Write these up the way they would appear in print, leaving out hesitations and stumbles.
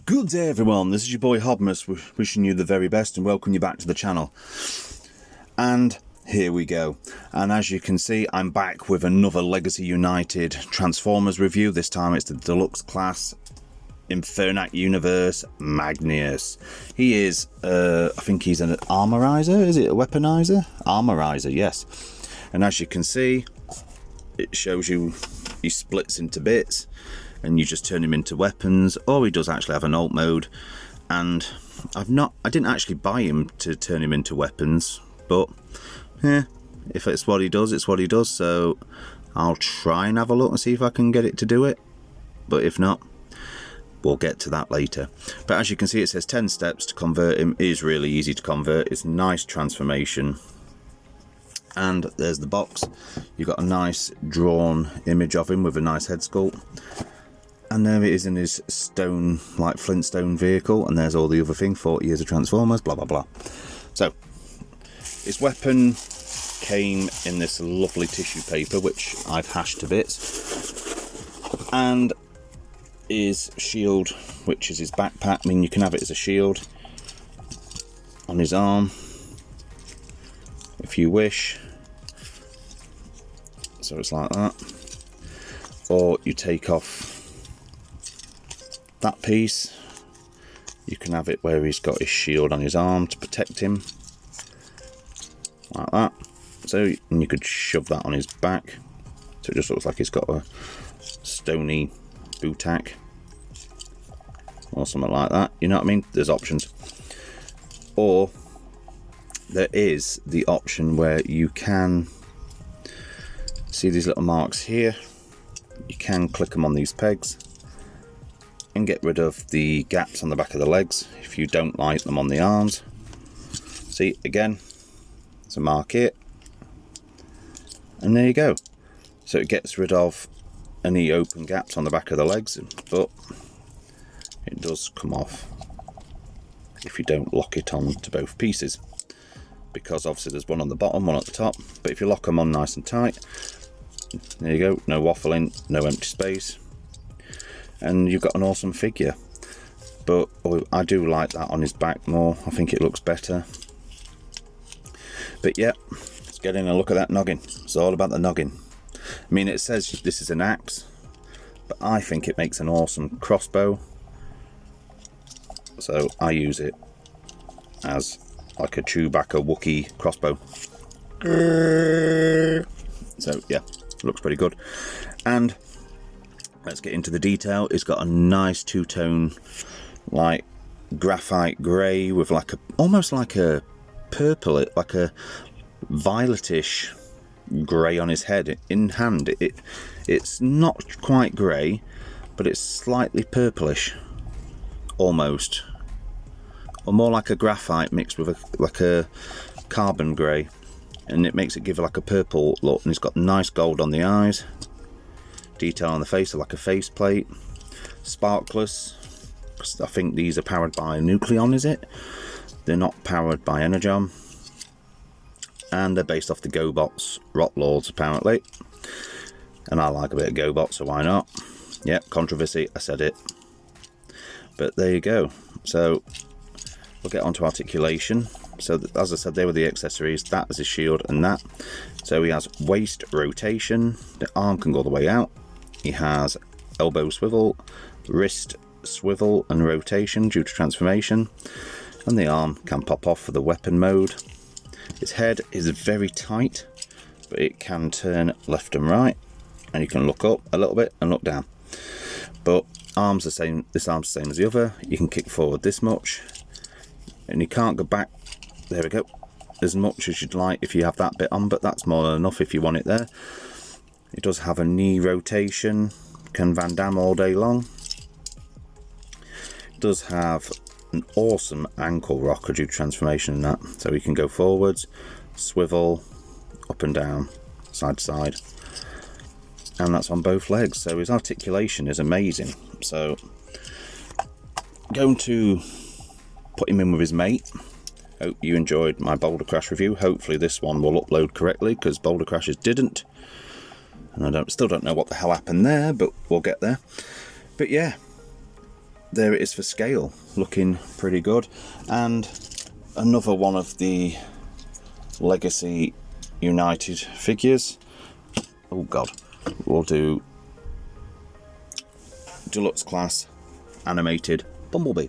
Good day everyone, this is your boy Hobmus, wishing you the very best and welcome you back to the channel. And here we go. And as you can see, I'm back with another Legacy United Transformers review. This time it's the deluxe class Infernac Universe Magneous. He is, I think he's an armorizer, is it a weaponizer? Armorizer, yes. And as you can see, it shows you he splits into bits. And you just turn him into weapons, or he does actually have an alt mode. And I didn't actually buy him to turn him into weapons, but if it's what he does, it's what he does. So I'll try and have a look and see if I can get it to do it. But if not, we'll get to that later. But as you can see, it says 10 steps to convert him. It is really easy to convert. It's a nice transformation. And there's the box. You've got a nice drawn image of him with a nice head sculpt. And there it is in his stone, like Flintstone vehicle. And there's all the other thing, 40 years of Transformers, blah, blah, blah. So, his weapon came in this lovely tissue paper, which I've hashed to bits. And his shield, which is his backpack. I mean, you can have it as a shield on his arm, if you wish. So it's like that. Or you take off that piece, you can have it where he's got his shield on his arm to protect him, like that. So, and you could shove that on his back, so it just looks like he's got a stony bootack or something like that, you know what I mean? There's options. Or there is the option where you can see these little marks here. You can click them on these pegs and get rid of the gaps on the back of the legs if you don't like them on the arms. See, again, there's a mark here, and there you go. So it gets rid of any open gaps on the back of the legs, but it does come off if you don't lock it on to both pieces, because obviously there's one on the bottom, one at the top. But if you lock them on nice and tight, there you go, no waffling, no empty space, and you've got an awesome figure. But I do like that on his back more. I think it looks better. But yeah, let's get in and look at that noggin. It's all about the noggin. I mean, it says this is an axe, but I think it makes an awesome crossbow. So I use it as like a Chewbacca Wookiee crossbow. So yeah, looks pretty good. And let's get into the detail. It's got a nice two-tone, like graphite grey with like a, almost like a purple, like a violetish grey on his head. In hand, it's not quite grey, but it's slightly purplish, almost, or more like a graphite mixed with like a carbon grey, and it makes it give like a purple look. And it's got nice gold on the eyes, detail on the face, like a face plate, sparkless. I think these are powered by Nucleon, is it? They're not powered by Energon, and they're based off the GoBots Rot Lords apparently, and I like a bit of GoBot, so why not? Yep, controversy, I said it. But there you go. So we'll get on to articulation. So as I said, they were the accessories. That is his shield, and that. So he has waist rotation, the arm can go all the way out. He has elbow swivel, wrist swivel and rotation due to transformation, and the arm can pop off for the weapon mode. His head is very tight, but it can turn left and right, and you can look up a little bit and look down. But arms the same. This arm's the same as the other. You can kick forward this much, and you can't go back. There we go. as much as you'd like if you have that bit on, but that's more than enough if you want it there. It does have a knee rotation, can Van Damme all day long. It does have an awesome ankle rocker due to transformation in that, so you can go forwards, swivel, up and down, side to side, and that's on both legs, so his articulation is amazing. So going to put him in with his mate. Hope you enjoyed my Boulder Crash review. Hopefully this one will upload correctly, because Boulder Crashes didn't, and I still don't know what the hell happened there, but we'll get there. But yeah, there it is for scale, looking pretty good. And another one of the Legacy United figures. Oh god, we'll do deluxe class animated Bumblebee.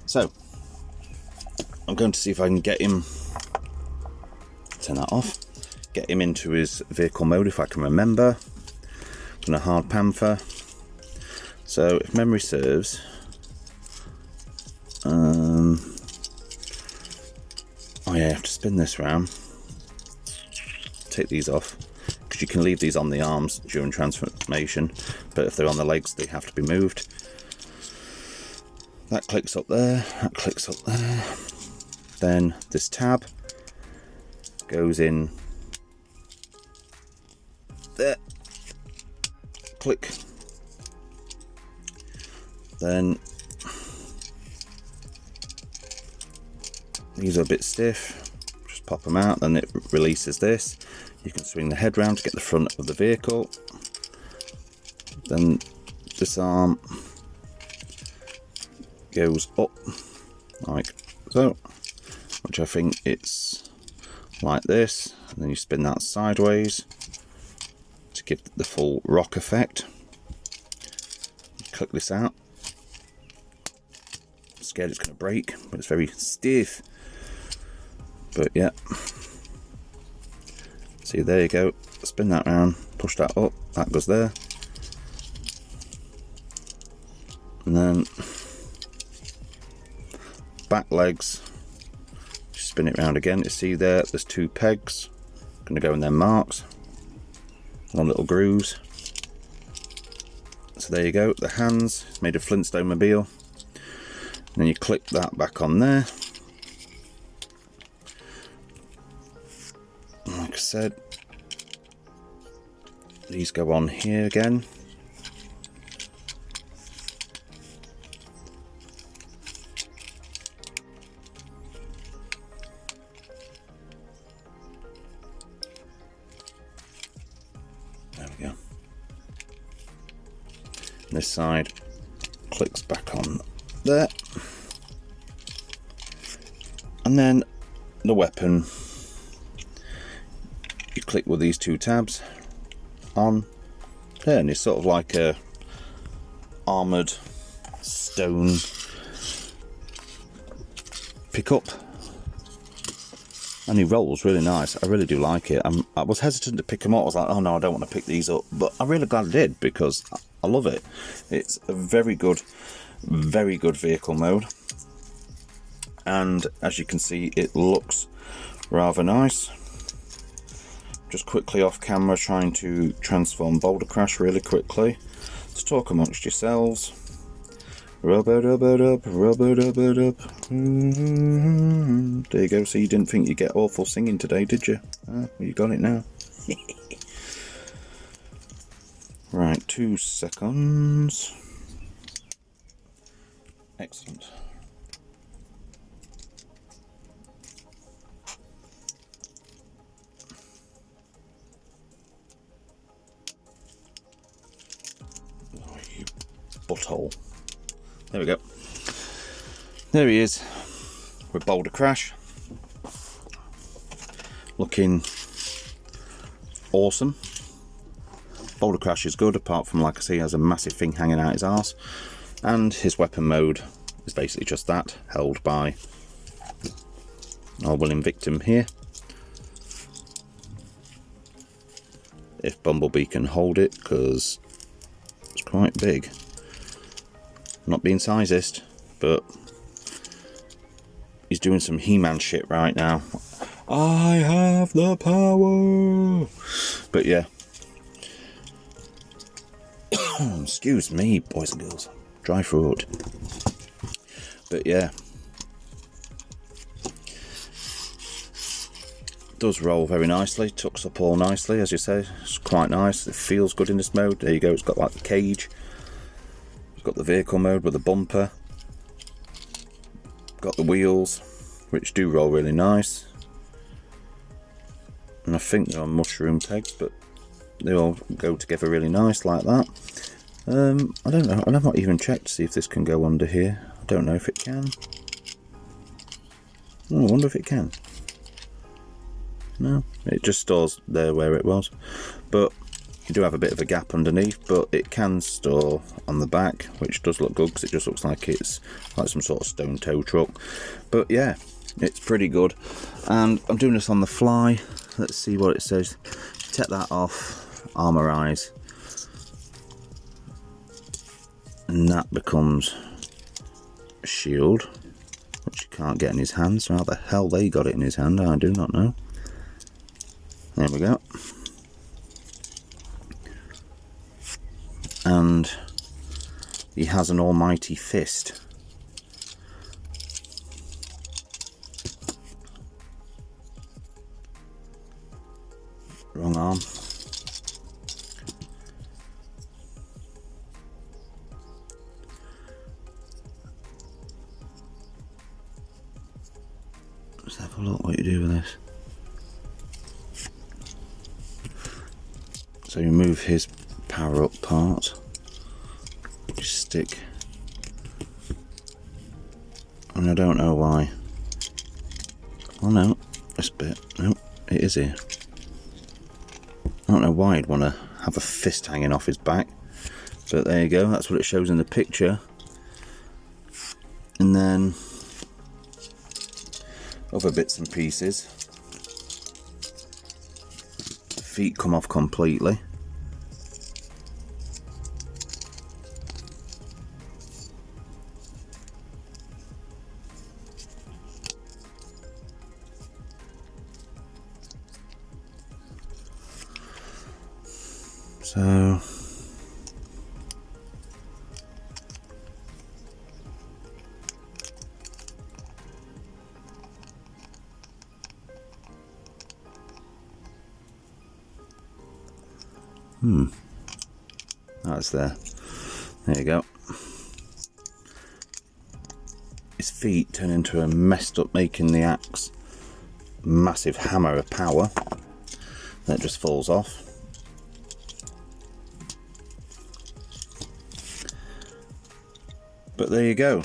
So I'm going to see if I can get him, turn that off, get him into his vehicle mode if I can remember. I'm going to hard panther. So if memory serves, oh yeah, I have to spin this round, take these off, because you can leave these on the arms during transformation, but if they're on the legs they have to be moved. That clicks up there, that clicks up there, then this tab goes in there, click, then these are a bit stiff, just pop them out, then it releases this. You can swing the head round to get the front of the vehicle, then this arm goes up like so, which I think it's like this, and then you spin that sideways to give the full rock effect. Click this out. I'm scared it's going to break, but it's very stiff. But yeah, see, there you go, spin that round, push that up, that goes there, and then back legs, spin it round again. You see there's two pegs, going to go in their marks, on little grooves. So there you go, the hands, it's made of Flintstone Mobile, and then you click that back on there. Like I said, these go on here again. There we go. This side clicks back on there. And then the weapon, you click with these two tabs on there, and it's sort of like a armoured stone pickup, and he rolls really nice. I really do like it. I was hesitant to pick him up. I was like, oh no, I don't want to pick these up, but I'm really glad I did, because I love it. It's a very good vehicle mode, and as you can see, it looks rather nice. Just quickly off camera trying to transform Boulder Crash really quickly. Let's talk amongst yourselves. Rub it up, rub it up. There you go. So you didn't think you'd get awful singing today, did you? Well, you got it now. Right, 2 seconds. Excellent. Oh, you butthole. There we go. There he is with Boulder Crash. Looking awesome. Boulder Crash is good, apart from, like I say, he has a massive thing hanging out his arse. And his weapon mode is basically just that, held by our willing victim here. If Bumblebee can hold it, because it's quite big. Not being sizist, but he's doing some He-Man shit right now. I have the power. But yeah. Excuse me, boys and girls. Dry throat. But yeah. Does roll very nicely, tucks up all nicely, as you say. It's quite nice. It feels good in this mode. There you go. It's got like the cage. It's got the vehicle mode with the bumper. Got the wheels, which do roll really nice. And I think they're on mushroom pegs, but they all go together really nice like that. I don't know. I've not even checked to see if this can go under here. I don't know if it can. Oh, I wonder if it can. No, it just stores there where it was. But you do have a bit of a gap underneath, but it can store on the back, which does look good because it just looks like it's like some sort of stone tow truck. But yeah, it's pretty good. And I'm doing this on the fly. Let's see what it says. Take that off, armorize, and that becomes a shield, which you can't get in his hand. So how the hell they got it in his hand, I do not know. There we go. And he has an almighty fist. Wrong arm. Let's have a look what you do with this. So you move his power up part. You stick. And I don't know why. Oh no, this bit. No, it is here. I don't know why he'd want to have a fist hanging off his back. But there you go, that's what it shows in the picture. And then other bits and pieces. Feet come off completely. So that's there. There you go. His feet turn into a messed up, making the axe massive hammer of power. That just falls off. But there you go.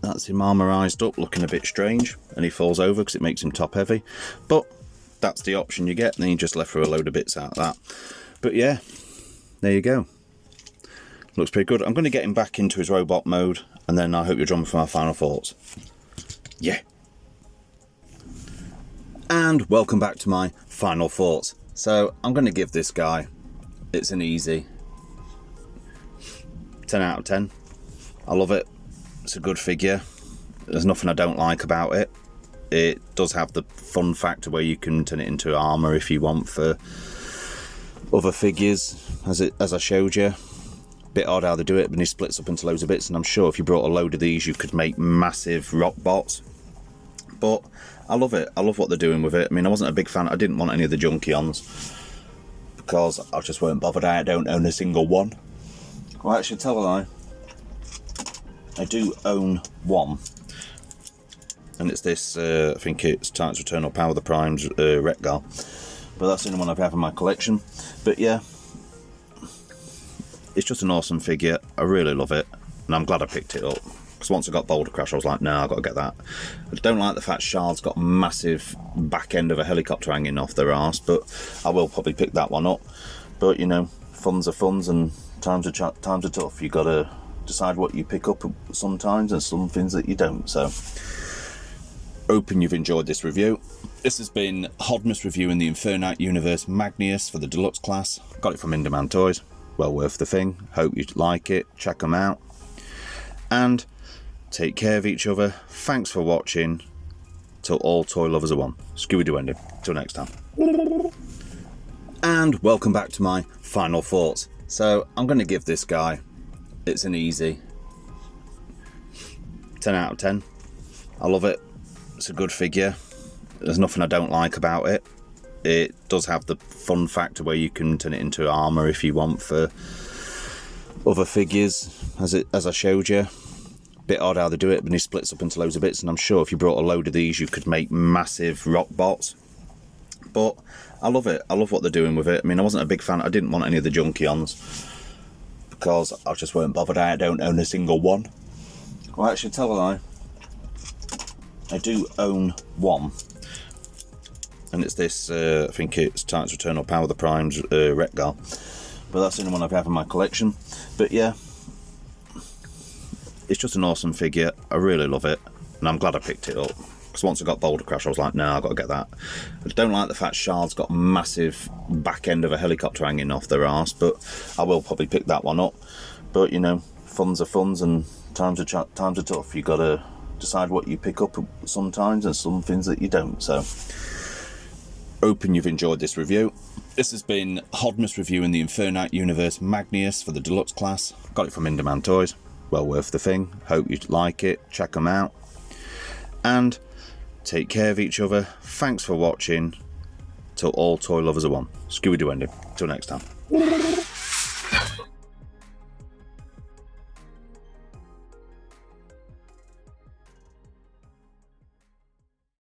That's him armorized up, looking a bit strange, and he falls over because it makes him top heavy. But that's the option you get, and then you just left for a load of bits out of that. But yeah, there you go. Looks pretty good. I'm going to get him back into his robot mode, and then I hope you'll join me for my final thoughts. Yeah. And welcome back to my final thoughts. So I'm going to give this guy, it's an easy 10 out of 10. I love it. It's a good figure. There's nothing I don't like about it. It does have the fun factor where you can turn it into armour if you want for other figures, as I showed you. Bit odd how they do it, but he splits up into loads of bits, and I'm sure if you brought a load of these you could make massive rock bots. But I love it. I love what they're doing with it. I mean, I wasn't a big fan. I didn't want any of the Junkions because I just weren't bothered. I don't own a single one. Well, actually, tell a lie. I do own one. And it's this, I think it's Titans Return or Power of the Primes Retgar. But that's the only one I have in my collection. But yeah, it's just an awesome figure. I really love it. And I'm glad I picked it up. Because once I got Boulder Crash, I was like, no, I've got to get that. I don't like the fact Shard's got a massive back end of a helicopter hanging off their arse. But I will probably pick that one up. But, you know, funds are funds and times are tough. You've got to decide what you pick up sometimes and some things that you don't. So hoping you've enjoyed this review. This has been Hodmus reviewing the Infernite Universe Magneous for the deluxe class. Got it from In-Demand Toys. Well worth the thing. Hope you like it. Check them out. And take care of each other. Thanks for watching. Till all toy lovers are one. Scooby-Doo ending. Till next time. And welcome back to my final thoughts. So I'm going to give this guy, it's an easy 10 out of 10. I love it. It's a good figure. There's nothing I don't like about it. It does have the fun factor where you can turn it into armour if you want for other figures, as I showed you. Bit odd how they do it, but he splits up into loads of bits, and I'm sure if you brought a load of these you could make massive rock bots. But I love it. I love what they're doing with it. I mean, I wasn't a big fan. I didn't want any of the Junkions because I just weren't bothered. I don't own a single one. Well, actually, tell a lie. I do own one, and it's this. I think it's Titans Return or Power of the Primes Retgar, but that's the only one I've had in my collection. But yeah, it's just an awesome figure. I really love it, and I'm glad I picked it up. Because once I got Boulder Crash, I was like, no, I've got to get that. I don't like the fact Shard's got a massive back end of a helicopter hanging off their arse, but I will probably pick that one up. But, you know, funds are funds, and times are tough. You've got to decide what you pick up sometimes, and some things that you don't. So, hoping you've enjoyed this review. This has been Hodmus reviewing the Infernite Universe Magneous for the Deluxe class. Got it from In-Demand Toys. Well worth the thing. Hope you like it. Check them out. And take care of each other. Thanks for watching. Till all toy lovers are one. Scooby-Doo ending. Till next time.